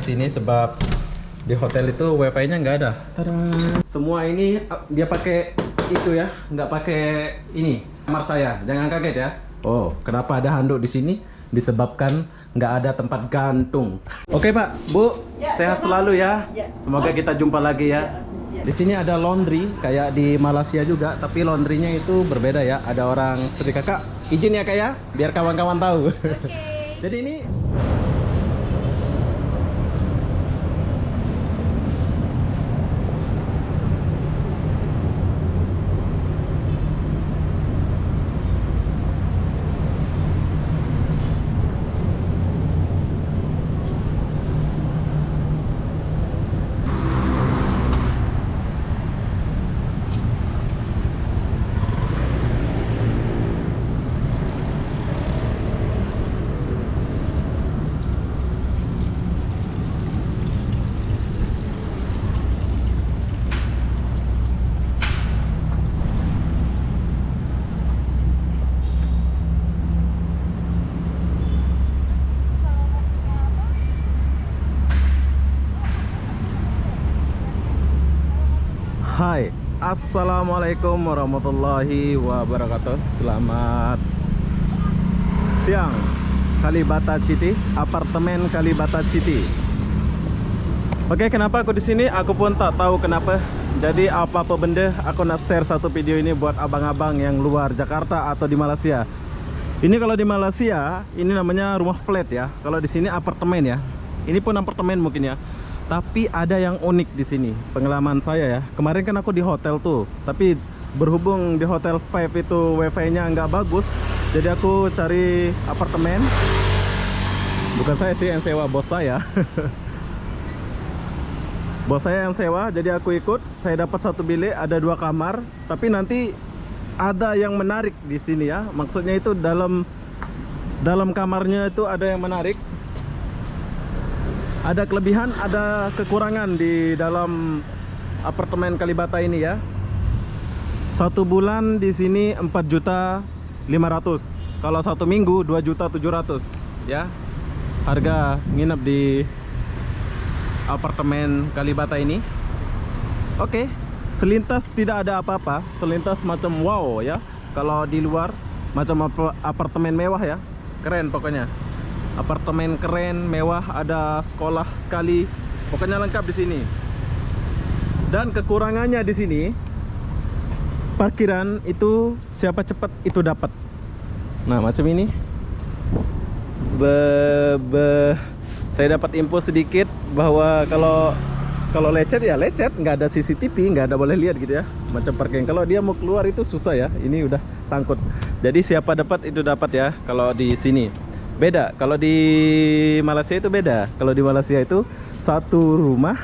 sini sebab di hotel itu wifi-nya nggak ada. Tada. Semua ini dia pakai itu ya, nggak pakai ini kamar saya. Jangan kaget ya. Oh, kenapa ada handuk di sini? Disebabkan nggak ada tempat gantung. Oke Pak, Bu, sehat selalu ya. Semoga kita jumpa lagi ya. Di sini ada laundry kayak di Malaysia juga, tapi laundrynya itu berbeda ya. Ada orang setrika. Kakak, izin ya Kak ya, biar kawan-kawan tahu. Jadi ini Hai, assalamualaikum warahmatullahi wabarakatuh. Selamat siang, Kalibata City, apartemen Kalibata City. Oke, kenapa aku di sini? Aku pun tak tahu kenapa. Jadi apa benda, aku nak share satu video ini buat abang-abang yang luar Jakarta atau di Malaysia. Ini kalau di Malaysia, ini namanya rumah flat ya. Kalau di sini apartemen ya. Ini pun apartemen mungkin ya. Tapi ada yang unik di sini. Pengalaman saya ya. Kemarin kan aku di hotel tuh. Tapi berhubung di hotel 5 itu wifi-nya nggak bagus, jadi aku cari apartemen. Bukan saya sih yang sewa, bos saya. Bos saya yang sewa, jadi aku ikut. Saya dapat satu bilik, ada 2 kamar. Tapi nanti ada yang menarik di sini ya. Maksudnya itu dalam kamarnya itu ada yang menarik. Ada kelebihan, ada kekurangan di dalam apartemen Kalibata ini ya. 1 bulan di sini 4.500.000. Kalau 1 minggu 2.700.000 ya. Harga nginep di apartemen Kalibata ini. Oke, selintas tidak ada apa-apa. Selintas macam wow ya. Kalau di luar macam apartemen mewah ya. Keren pokoknya. Apartemen keren, mewah, ada sekolah sekali. Pokoknya lengkap di sini. Dan kekurangannya di sini, parkiran itu siapa cepat itu dapat. Nah, macam ini. Saya dapat info sedikit bahwa kalau lecet ya lecet, nggak ada CCTV, nggak ada boleh lihat gitu ya. Macam parkiran. Kalau dia mau keluar itu susah ya. Ini udah sangkut. Jadi siapa dapat itu dapat ya. Kalau di sini. Beda, kalau di Malaysia itu beda. Kalau di Malaysia itu 1 rumah,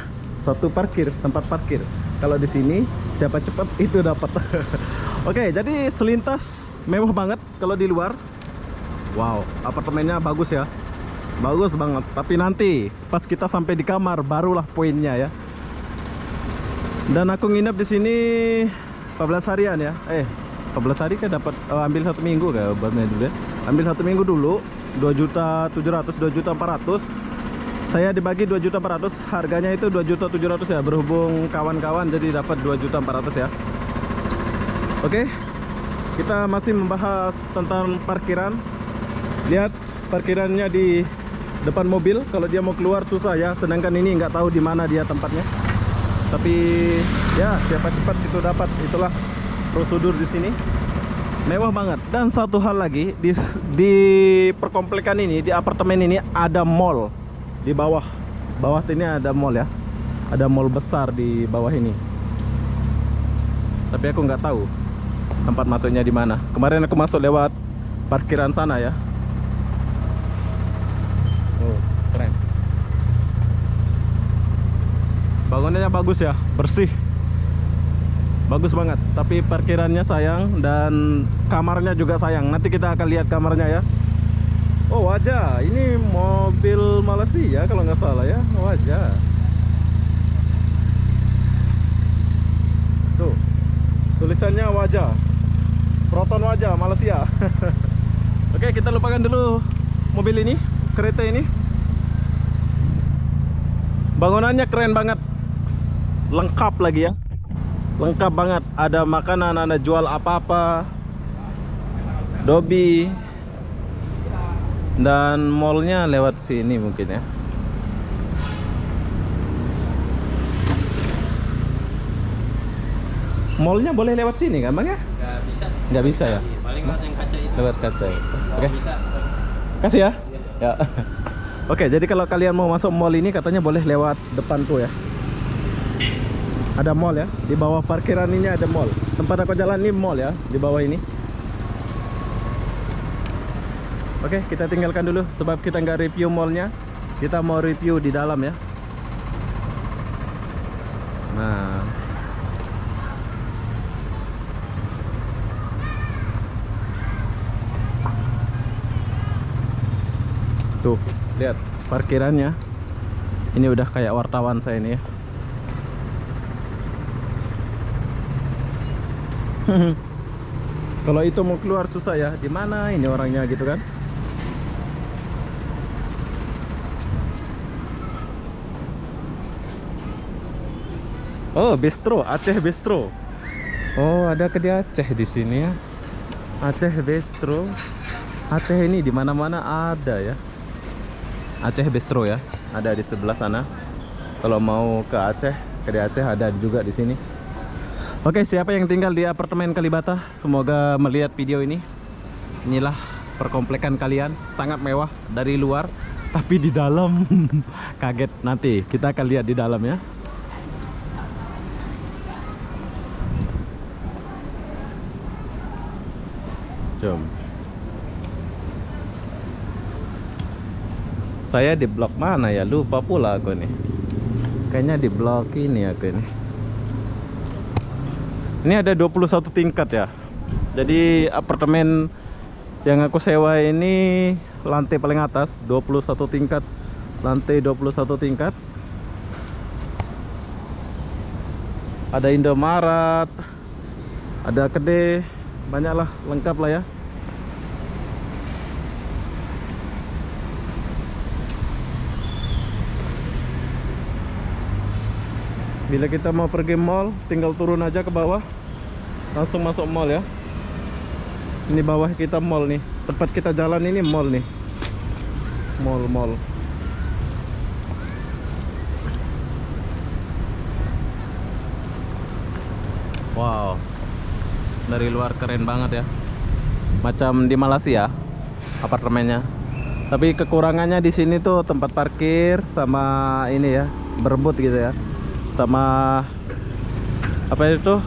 1 parkir, tempat parkir. Kalau di sini siapa cepat itu dapat. Oke, jadi selintas mewah banget kalau di luar. Wow, apartemennya bagus ya. Bagus banget. Tapi nanti pas kita sampai di kamar barulah poinnya ya. Dan aku nginep di sini 14 harian ya. 14 hari kan dapat ambil 1 minggu kayak buatnya dulu ya. Ambil 1 minggu dulu. 2.700.000, 2.400.000. Saya dibagi 2.400.000, harganya itu 2.700.000 ya. Berhubung kawan-kawan jadi dapat 2.400.000 ya. Oke, kita masih membahas tentang parkiran. Lihat parkirannya di depan mobil. Kalau dia mau keluar susah ya. Sedangkan ini nggak tahu di mana dia tempatnya. Tapi ya siapa cepat itu dapat. Itulah prosedur di sini. Mewah banget. Dan satu hal lagi, di perkomplekan ini, di apartemen ini ada mall di bawah. Bawah ini ada mall ya. Ada mall besar di bawah ini. Tapi aku nggak tahu tempat masuknya di mana. Kemarin aku masuk lewat parkiran sana ya. Oh, keren. Bangunannya bagus ya, bersih. Bagus banget, tapi parkirannya sayang dan kamarnya juga sayang. Nanti kita akan lihat kamarnya ya. Oh, wajah, ini mobil Malaysia kalau nggak salah ya. Wajah. Tuh, tulisannya wajah. Proton wajah Malaysia. Oke, kita lupakan dulu mobil ini, kereta ini. Bangunannya keren banget. Lengkap lagi ya. Lengkap banget. Ada makanan, ada jual apa-apa. Dobi. Dan mallnya lewat sini mungkin ya. Mallnya boleh lewat sini kan bang ya? Nggak bisa. Nggak bisa ya? Paling lewat yang kaca itu. Lewat kaca ya. Oke. Bisa. Kasih ya. Ya. Oke, jadi kalau kalian mau masuk mall ini katanya boleh lewat depan tuh ya. Ada mall ya. Di bawah parkiran ini ada mall. Tempat aku jalan ini mall ya, di bawah ini. Oke, kita tinggalkan dulu sebab kita nggak review mallnya. Kita mau review di dalam ya. Nah, tuh, lihat parkirannya. Ini udah kayak wartawan saya ini ya. Kalau itu mau keluar susah ya. Di mana ini orangnya gitu kan? Oh, Bistro, Aceh Bistro. Oh, ada kedai Aceh di sini ya. Aceh Bistro. Aceh ini di mana-mana ada ya. Aceh Bistro ya, ada di sebelah sana. Kalau mau ke Aceh, kedai Aceh ada juga di sini. Oke, siapa yang tinggal di apartemen Kalibata, semoga melihat video ini. Inilah perkomplekan kalian, sangat mewah dari luar, tapi di dalam kaget. Nanti kita akan lihat di dalam ya. Jom. Saya di blok mana ya? Lupa pula aku nih. Kayaknya di blok ini aku ini. Ini ada 21 tingkat ya. Jadi apartemen yang aku sewa ini lantai paling atas, 21 tingkat. Lantai 21 tingkat. Ada Indomaret, ada kedai, banyaklah, lengkap lah ya. Bila kita mau pergi mall, tinggal turun aja ke bawah, langsung masuk mall ya. Ini bawah kita mall nih. Tempat kita jalan ini mall nih. Mall. Wow. Dari luar keren banget ya. Macam di Malaysia apartemennya. Tapi kekurangannya di sini tuh tempat parkir sama ini ya, berebut gitu ya. Sama apa itu,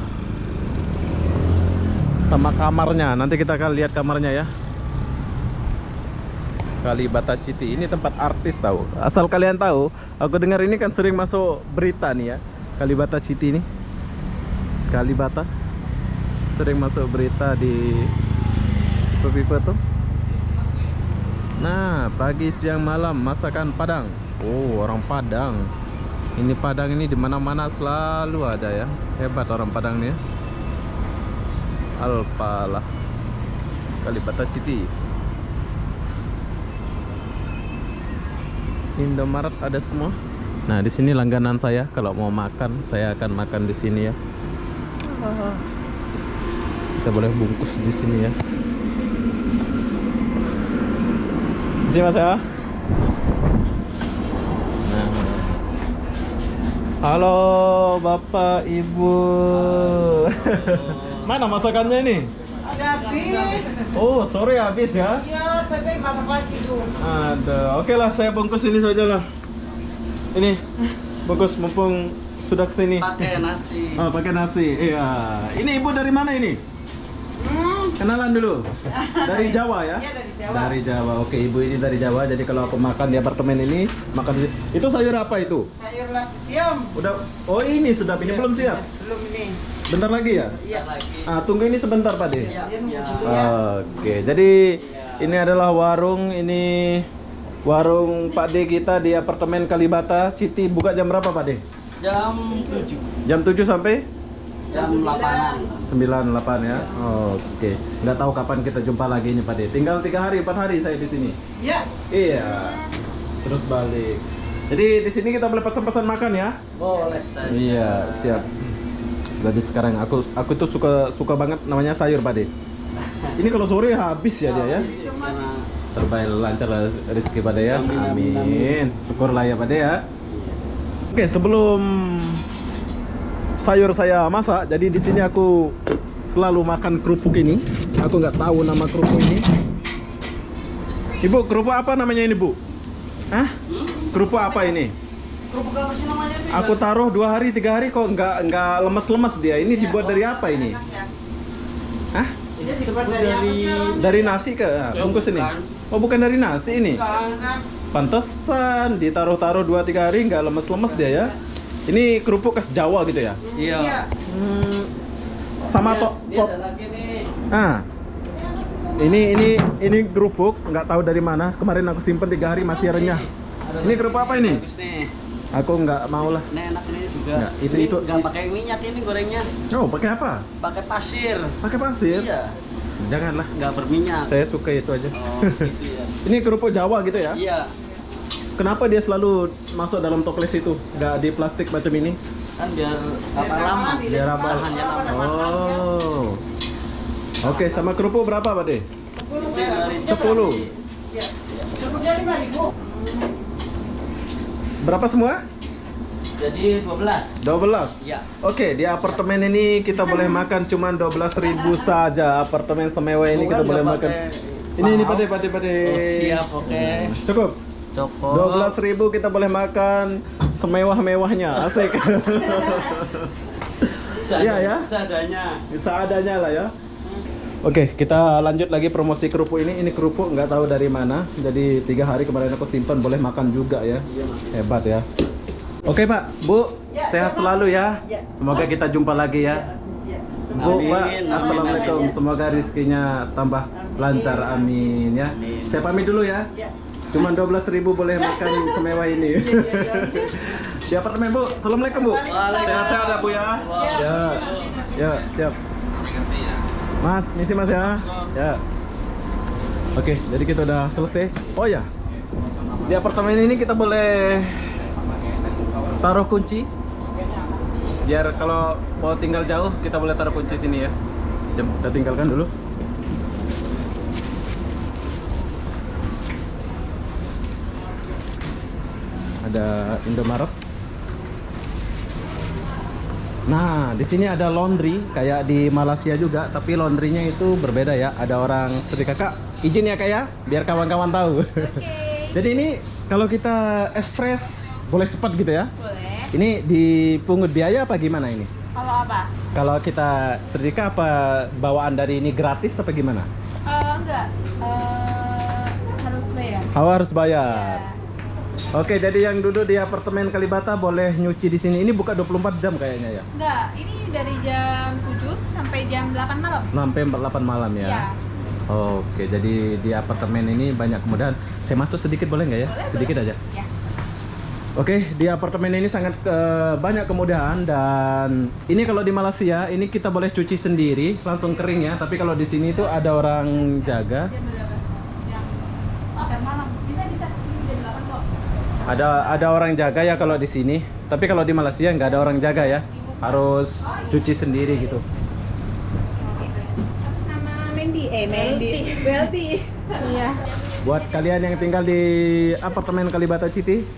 sama kamarnya. Nanti kita akan lihat kamarnya ya. Kalibata City ini tempat artis tahu. Asal kalian tahu, aku dengar ini kan sering masuk berita nih ya. Kalibata City ini, Kalibata sering masuk berita di Pipa tuh. Nah, pagi siang malam masakan Padang. Oh, orang Padang. Ini Padang ini di mana-mana selalu ada ya. Hebat orang Padang nih ya. Alpalah. Kalibata City. Indomaret ada semua. Nah, di sini langganan saya. Kalau mau makan, saya akan makan di sini ya. Kita boleh bungkus di sini ya. Di sini Mas ya. Nah. Halo Bapak Ibu. Mana masakannya ini? Ada habis. Oh, sore habis ya? Iya, tadi masak lagi tuh. Ada. Oke lah, saya bungkus ini saja lah. Ini bungkus mumpung sudah kesini. Pakai nasi. Oh, pakai nasi. Iya. Ini ibu dari mana ini? Kenalan dulu. Dari Jawa ya? Iya, dari Jawa. Dari Jawa. Oke, ibu ini dari Jawa. Jadi kalau aku makan di apartemen ini, makan di sini. Itu sayur apa itu? Sayur siam. Udah. Oh, ini sedap. Ini belum siap. Belum ini. Bentar lagi ya? Iya. Lagi. Tunggu ini sebentar, Pak De. Siap, Dia nunggu siap. dulu ya. Oke, jadi ini adalah warung. Ini warung Pak De kita di apartemen Kalibata City. Buka jam berapa, Pak De? Jam 7. Jam 7 sampai Jam 8-an. 9-8 ya. Oke. Nggak tahu kapan kita jumpa lagi nih Pak De. Tinggal 3 hari 4 hari saya di sini. Iya. Iya. Terus balik. Jadi di sini kita boleh pesan-pesan makan ya. Boleh saya. Iya, siap. Jadi sekarang aku tuh suka banget namanya sayur Pade. Ini kalau sore habis ya dia ya. Karena Terbaik lancar lah rezeki Pade ya. Amin. Syukurlah ya Pade ya. Oke, sebelum sayur saya masak, jadi di sini aku selalu makan kerupuk ini. Aku nggak tahu nama kerupuk ini. Ibu, kerupuk apa namanya ini, Bu? Hah? Kerupuk apa ini? kerupuk apa sih namanya? Pi? Aku taruh 2 hari 3 hari kok nggak lemes-lemes dia. Ini dibuat dari apa ini? Hah? Ini dibuat dari apa sih? Alam? Dari nasi ke? Bungkus ini? Oh, bukan dari nasi ini. Pantesan ditaruh-taruh 2-3 hari nggak lemes-lemes dia ya. Ini kerupuk khas Jawa gitu ya? Iya. Sama Dia ada lagi nih. Ini kerupuk nggak tahu dari mana. Kemarin aku simpen 3 hari masih renyah. Ada Ini lagi kerupuk nih, apa ini? bagus nih. Aku nggak mau lah. Ini enak ini juga. Nggak, itu- Ini itu- nggak pakai minyak ini gorengnya. Oh, pakai apa? Pakai pasir. Pakai pasir? Iya. Janganlah. Nggak berminyak. Saya suka itu aja. Oh, gitu ya. Ini kerupuk Jawa gitu ya? Iya. Kenapa dia selalu masuk dalam toples itu? Nggak di plastik macam ini? Kan biar apa lama. Biar apa? Tahannya lama. Oh. Oke, sama kerupuk berapa, Pak De? 10. Ya. Kerupuknya 5.000. Berapa semua? Jadi 12. 12. Iya. Oke, di apartemen ini kita boleh makan cuma 12.000 saja. Apartemen semewah ini kita Bukan boleh nggak makan. pakai Ini mahal. Pak De. Oh, siap, oke. Cukup. Cokok. 12.000 kita boleh makan semewah-mewahnya. Asik. Iya ya. Seadanya. Seadanya lah ya. Oke, kita lanjut lagi promosi kerupuk ini. Ini kerupuk nggak tahu dari mana. Jadi 3 hari kemarin aku simpan, boleh makan juga ya. Iya, Mas. Hebat ya. Oke Pak, Bu, Ya, sehat sama. selalu ya. Ya. Semoga kita jumpa lagi ya. Ya. Bu, Amin, Pak, amin, assalamualaikum. amin. Semoga rezekinya tambah lancar, amin ya. Amin. Saya pamit dulu ya. Ya. Cuma 12.000 boleh makan semewah ini. Di apartemen Bu. Assalamualaikum Bu. Sehat-sehat ya Bu ya. Ya, ya siap. Mas, misi Mas ya. Ya. Oke, jadi kita udah selesai. Oh ya, di apartemen ini kita boleh taruh kunci. Biar kalau mau tinggal jauh kita boleh taruh kunci sini ya. Jom, kita tinggalkan dulu. Ada Indomaret. Nah, di sini ada laundry kayak di Malaysia juga, tapi laundrynya itu berbeda ya. Ada orang setrika. Kak, izin ya Kak ya, biar kawan-kawan tahu. Jadi ini kalau kita ekspres boleh cepat gitu ya. Boleh. Ini dipungut biaya apa gimana ini? Kalau apa? Kalau kita setrika apa bawaan dari ini gratis apa gimana? Enggak. Harus bayar. Harus bayar. Ya. Oke, jadi yang duduk di apartemen Kalibata boleh nyuci di sini. Ini buka 24 jam kayaknya ya. Enggak, ini dari jam 7 sampai jam 8 malam. Sampai 8 malam ya. Iya. Oke, jadi di apartemen ini banyak kemudahan. Saya masuk sedikit boleh nggak ya? Boleh, Sedikit boleh. aja. Ya. Oke, di apartemen ini sangat banyak kemudahan dan ini kalau di Malaysia ini kita boleh cuci sendiri langsung kering ya. Tapi kalau di sini tuh ada orang jaga. Jam berapa? Jam malam. Bisa. Ini jam 8 kok. Ada orang jaga ya kalau di sini. Tapi kalau di Malaysia nggak ada orang jaga ya. Harus cuci sendiri gitu. Nama Mandy. Melty. Iya. Buat kalian yang tinggal di apartemen Kalibata City,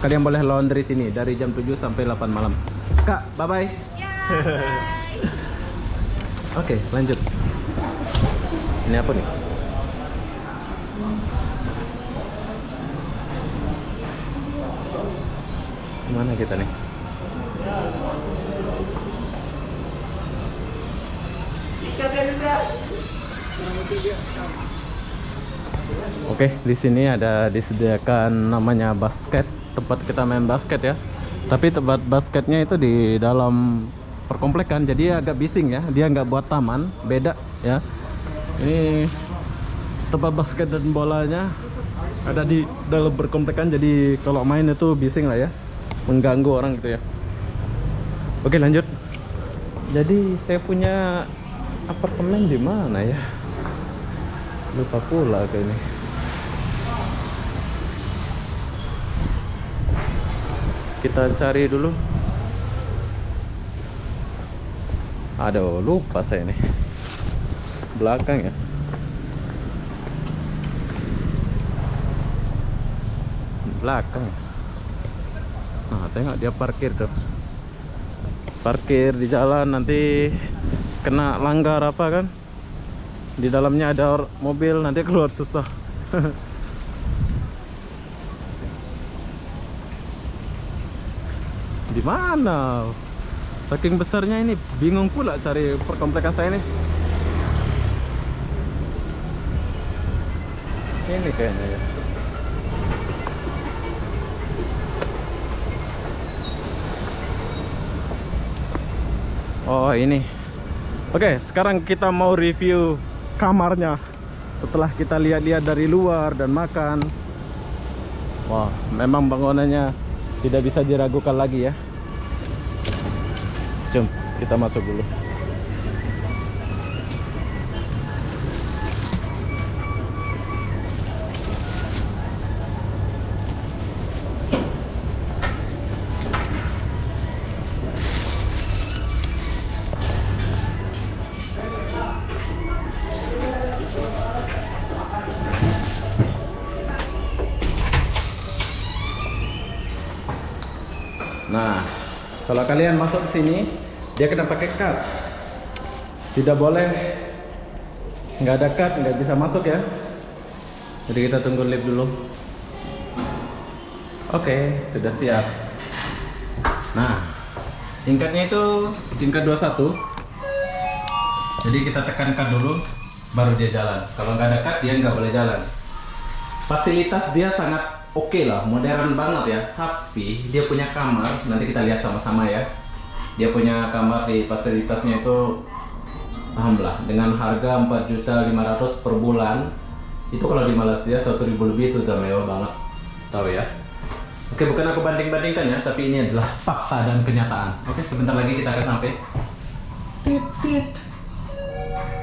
kalian boleh laundry sini dari jam 7 sampai 8 malam. Kak, bye-bye. Ya, bye. Oke, lanjut. Ini apa nih? Kemana kita nih? Oke, di sini ada disediakan namanya basket, tempat kita main basket ya. Tapi tempat basketnya itu di dalam perkomplekan, jadi agak bising ya. Dia nggak buat taman, beda ya. Ini tempat basket dan bolanya ada di dalam perkomplekan, jadi kalau main itu bising lah ya, mengganggu orang gitu ya. Oke, lanjut. Jadi saya punya apartemen di mana ya? Lupa pula ke ini. Kita cari dulu. Aduh, lupa saya nih. Belakang ya. Belakang. Nah, tengok dia parkir tuh. Parkir di jalan, nanti kena langgar apa kan? Di dalamnya ada mobil, nanti keluar susah. Di mana? Saking besarnya ini, bingung pula cari perkomplekan saya ini. Sini kayaknya ya. Oh ini. Oke, sekarang kita mau review kamarnya. Setelah kita lihat-lihat dari luar dan makan. Wah, memang bangunannya tidak bisa diragukan lagi ya. Jom, kita masuk dulu. Nah, kalau kalian masuk ke sini, dia kena pakai card. Tidak boleh nggak ada card, nggak bisa masuk ya. Jadi kita tunggu lift dulu. Oke, sudah siap. Nah, tingkatnya itu tingkat 21. Jadi kita tekan card dulu, baru dia jalan. Kalau nggak ada card, dia nggak boleh jalan. Fasilitas dia sangat oke lah, modern banget ya. Tapi dia punya kamar, nanti kita lihat sama-sama ya. Dia punya kamar di fasilitasnya itu, paham lah, dengan harga 4.500.000 per bulan. Itu kalau di Malaysia 1.000 lebih itu udah mewah banget, tahu ya. Oke, bukan aku banding-bandingkan ya, tapi ini adalah fakta dan kenyataan. Oke, sebentar lagi kita akan sampai.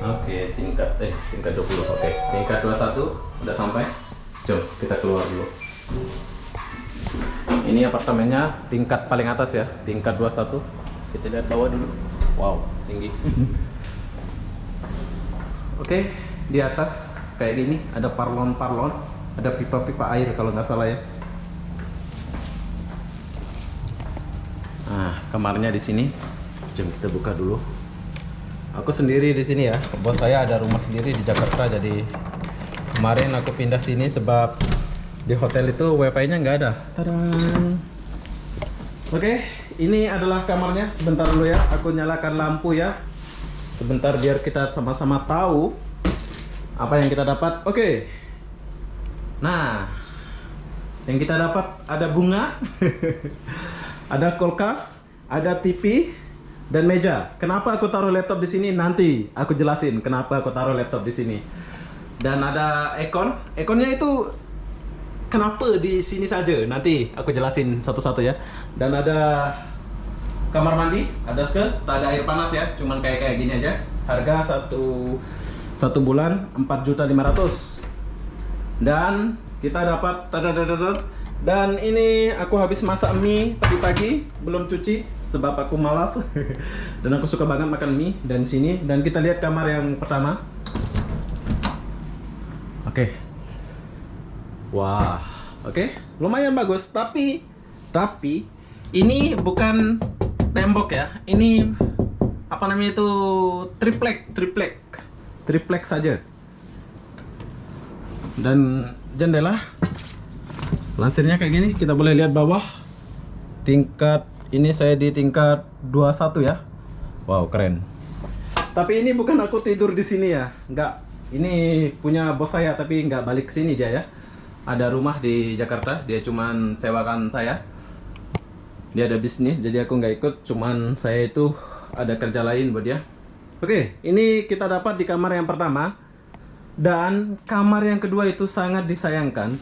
Oke, tingkat 20. Oke, tingkat 21 udah sampai. Jom kita keluar dulu. Ini apartemennya tingkat paling atas ya, tingkat 21. Kita lihat bawah dulu. Wow, tinggi. Oke, di atas kayak gini ada parlon-parlon, ada pipa-pipa air kalau nggak salah ya. Nah, kamarnya di sini. Jom kita buka dulu. Aku sendiri di sini ya. Bos saya ada rumah sendiri di Jakarta, jadi kemarin aku pindah sini sebab di hotel itu wifi-nya nggak ada. Tadang. Oke, ini adalah kamarnya. Sebentar dulu ya, aku nyalakan lampu ya. Sebentar biar kita sama-sama tahu apa yang kita dapat. Oke. Nah, yang kita dapat ada bunga, ada kulkas, ada TV dan meja. Kenapa aku taruh laptop di sini? Nanti aku jelasin kenapa aku taruh laptop di sini. Dan ada aircon. Airconnya itu kenapa di sini saja? Nanti aku jelasin satu-satu ya. Dan ada kamar mandi, ada tak ada air panas ya, cuman kayak gini aja. Harga satu bulan 4.500.000. Dan kita dapat dan ini aku habis masak mie tadi pagi, belum cuci sebab aku malas. Dan aku suka banget makan mie dan sini. Dan kita lihat kamar yang pertama. Oke. Wah, oke, lumayan bagus. Tapi ini bukan tembok ya. Ini apa namanya itu, triplek saja. Dan jendela lansirnya kayak gini, kita boleh lihat bawah. Tingkat ini saya di tingkat 21 ya. Wow, keren. Tapi ini bukan aku tidur di sini ya, enggak. Ini punya bos saya, tapi nggak balik ke sini dia ya. Ada rumah di Jakarta, dia cuman sewakan saya. Dia ada bisnis, jadi aku nggak ikut. Cuman saya itu ada kerja lain buat dia. Oke, ini kita dapat di kamar yang pertama. Dan kamar yang kedua itu sangat disayangkan.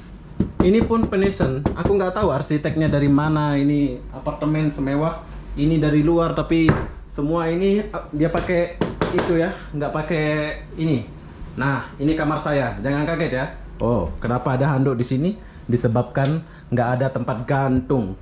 Ini pun penison. Aku nggak tahu arsiteknya dari mana. Ini apartemen semewah. Ini dari luar, tapi semua ini dia pakai itu ya, nggak pakai ini. Nah, ini kamar saya. Jangan kaget ya. Oh, kenapa ada handuk di sini? Disebabkan nggak ada tempat gantung.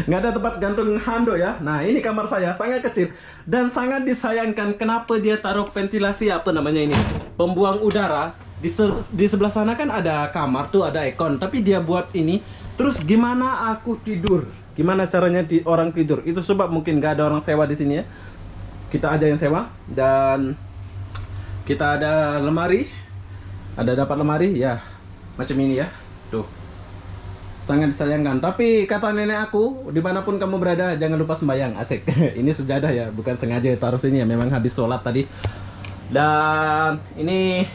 Nggak ada tempat gantung handuk ya. Nah, ini kamar saya sangat kecil dan sangat disayangkan. Kenapa dia taruh ventilasi apa namanya ini? Pembuang udara. Di sebelah sana kan ada kamar tuh, ada aircon, tapi dia buat ini. Terus gimana aku tidur? Gimana caranya orang tidur? Itu sebab mungkin nggak ada orang sewa di sini ya. Kita aja yang sewa dan kita ada lemari. Ada dapat lemari ya. Macam ini ya. Tuh. Sangat disayangkan. Tapi kata nenek aku, dimanapun kamu berada, jangan lupa sembahyang. Asik. Ini sujadah ya, bukan sengaja taruh sini ya. Memang habis sholat tadi. Dan ini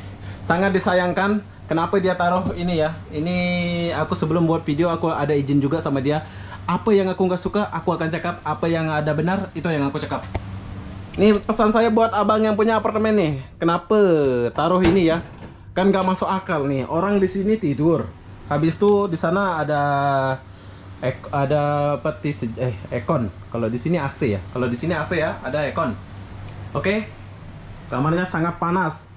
sangat disayangkan. Kenapa dia taruh ini ya? Ini aku sebelum buat video, aku ada izin juga sama dia. Apa yang aku nggak suka, aku akan cakap. Apa yang ada benar, itu yang aku cakap. Ini pesan saya buat abang yang punya apartemen nih. Kenapa taruh ini ya? Kan nggak masuk akal nih. Orang di sini tidur. Habis itu di sana ada aircon. Kalau di sini AC ya. Kalau di sini AC ya, ada aircon. Oke. Kamarnya sangat panas.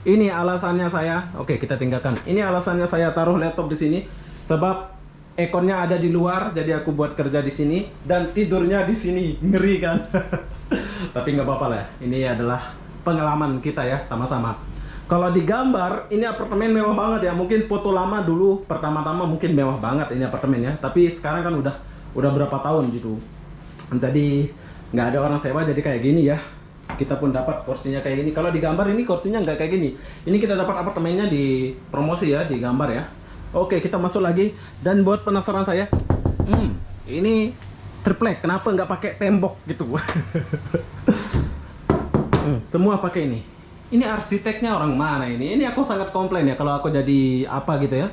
Ini alasannya saya. Oke, kita tinggalkan. Ini alasannya saya taruh laptop di sini sebab airconnya ada di luar, jadi aku buat kerja di sini dan tidurnya di sini. Ngeri kan? Tapi nggak apa-apa lah. Ini adalah pengalaman kita ya, sama-sama. Kalau di gambar, ini apartemen mewah banget ya. Mungkin foto lama dulu, pertama-tama mungkin mewah banget ini apartemennya. Tapi sekarang kan udah berapa tahun gitu. Jadi nggak ada orang sewa, jadi kayak gini ya. Kita pun dapat kursinya kayak gini. Kalau di gambar ini kursinya nggak kayak gini. Ini kita dapat apartemennya di promosi ya, di gambar ya. Oke, kita masuk lagi. Dan buat penasaran saya, ini triplek. Kenapa nggak pakai tembok gitu? Semua pakai ini. Ini arsiteknya orang mana ini? Ini aku sangat komplain ya kalau aku jadi apa gitu ya.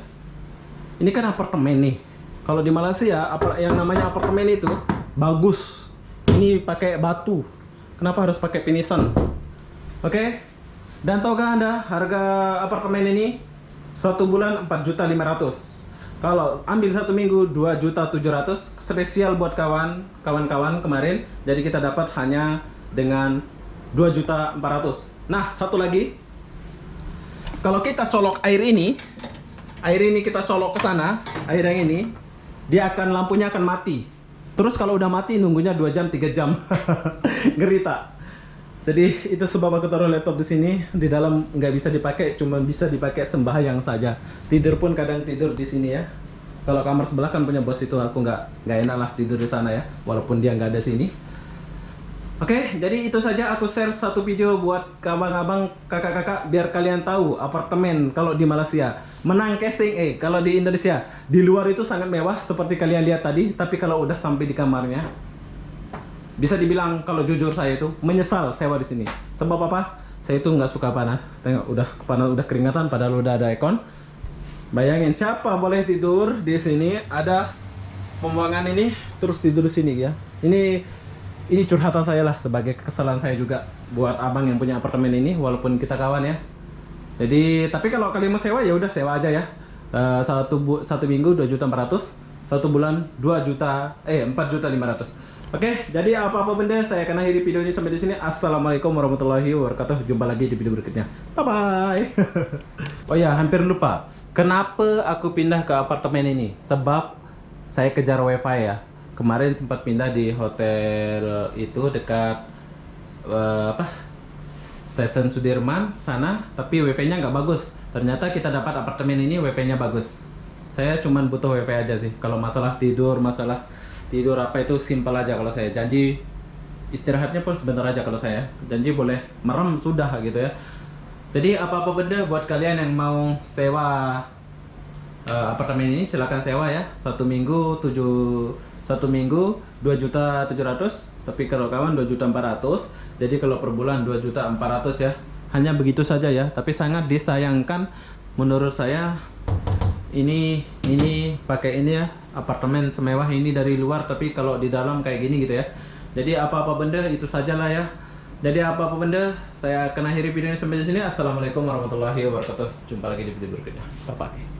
Ini kan apartemen nih. Kalau di Malaysia yang namanya apartemen itu bagus. Ini pakai batu. Kenapa harus pakai pinisan? Oke. Dan tahukah Anda harga apartemen ini 1 bulan 4.500.000. Kalau ambil 1 minggu 2.700.000. Spesial buat kawan-kawan kemarin. Jadi kita dapat hanya dengan 2.400.000. Nah, satu lagi, kalau kita colok air ini kita colok ke sana, air yang ini, lampunya akan mati. Terus kalau udah mati nunggunya 2 jam, 3 jam. Ngeri tak? Jadi itu sebab aku taruh laptop di sini. Di dalam nggak bisa dipakai, cuma bisa dipakai sembahyang saja. Tidur pun kadang tidur di sini ya. Kalau kamar sebelah kan punya bos itu, aku nggak enak lah tidur di sana ya, walaupun dia nggak ada sini. Oke, jadi itu saja aku share satu video buat abang-abang, kakak-kakak, biar kalian tahu apartemen kalau di Malaysia menang casing, kalau di Indonesia di luar itu sangat mewah seperti kalian lihat tadi, tapi kalau udah sampai di kamarnya, bisa dibilang kalau jujur saya itu menyesal sewa di sini. Sebab apa? Saya itu nggak suka panas. Tengok udah panas, udah keringatan, padahal udah ada aircon. Bayangin siapa boleh tidur di sini, ada pembuangan ini, terus tidur di sini ya. Ini curhatan saya lah, sebagai kekesalan saya juga buat abang yang punya apartemen ini, walaupun kita kawan ya. Jadi, tapi kalau kalian mau sewa ya udah sewa aja ya. Satu minggu 2.400.000, 1 bulan 4.500.000. Oke, jadi apa-apa benda saya akan akhiri video ini sampai di sini. Assalamualaikum warahmatullahi wabarakatuh. Jumpa lagi di video berikutnya. Bye bye. Oh ya, hampir lupa. Kenapa aku pindah ke apartemen ini? Sebab saya kejar WiFi ya. Kemarin sempat pindah di hotel itu dekat stasiun Sudirman sana, tapi WiFi-nya nggak bagus. Ternyata kita dapat apartemen ini WiFi-nya bagus. Saya cuman butuh WiFi aja sih. Kalau masalah tidur apa itu simpel aja kalau saya. Janji istirahatnya pun sebentar aja kalau saya. Janji boleh merem sudah gitu ya. Jadi apa-apa benda buat kalian yang mau sewa apartemen ini silakan sewa ya. 1 minggu 2.700.000, tapi kalau kawan 2.400.000. Jadi kalau per bulan 2.400.000 ya. Hanya begitu saja ya, tapi sangat disayangkan menurut saya. Ini pakai ini ya, apartemen semewah ini dari luar, tapi kalau di dalam kayak gini gitu ya. Jadi apa-apa benda itu sajalah ya. Jadi apa-apa benda, saya akan akhiri video ini sampai di sini. Assalamualaikum warahmatullahi wabarakatuh. Jumpa lagi di video berikutnya. Bye bye.